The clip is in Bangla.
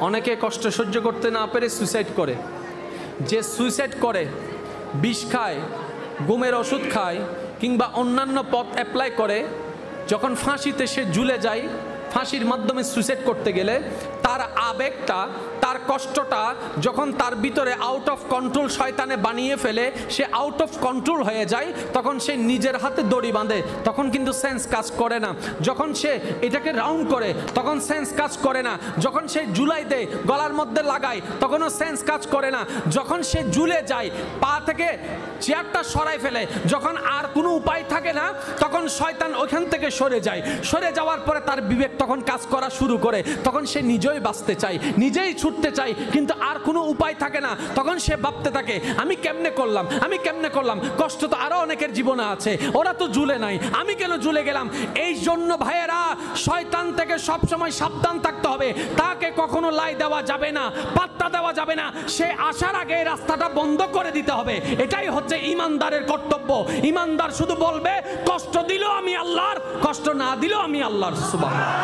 অনেকে কষ্ট সহ্য করতে না পেরে সুইসাইড করে। যে সুইসাইড করে, বিষ খায়, ঘুমের ওষুধ খায়, কিংবা অন্যান্য পথ অ্যাপ্লাই করে, যখন ফাঁসিতে সে ঝুলে যায়, ফাঁসির মাধ্যমে সুইসাইড করতে গেলে তার আবেগটা, তার কষ্টটা যখন তার ভিতরে আউট অফ কন্ট্রোল শয়তানে বানিয়ে ফেলে, সে আউট অফ কন্ট্রোল হয়ে যায়, তখন সে নিজের হাতে দড়ি বাঁধে, তখন কিন্তু সেন্স কাজ করে না। যখন সে এটাকে রাউন্ড করে তখন সেন্স কাজ করে না। যখন সে ঝুলাই দেয়, গলার মধ্যে লাগায়, তখনও সেন্স কাজ করে না। যখন সে ঝুলে যায়, পা থেকে চেয়ারটা সরাই ফেলে, যখন আর কোনো উপায় থাকে না, তখন শয়তান ওইখান থেকে সরে যায়। সরে যাওয়ার পরে তার বিবেক তখন কাজ করা শুরু করে, তখন সে নিজেই বাঁচতে চায়, নিজেই ছুটতে চায়, কিন্তু আর কোনো উপায় থাকে না। তখন সে ভাবতে থাকে, আমি কেমনে করলাম, আমি কেমনে করলাম, কষ্ট তো আরো অনেকের জীবনে আছে, ওরা তো ঝুলে নাই, আমি কেন ঝুলে গেলাম। এই জন্য ভাইয়েরা, শয়তান থেকে সবসময় সাবধান থাকতে হবে। তাকে কখনো লাই দেওয়া যাবে না, পাত্তা দেওয়া যাবে না। সে আসার আগে রাস্তাটা বন্ধ করে দিতে হবে। এটাই হচ্ছে ইমানদারের কর্তব্য। ইমানদার শুধু বলবে, কষ্ট দিলেও আমি আল্লাহর, কষ্ট না দিলেও আমি আল্লাহর। সুবহানাল্লাহ।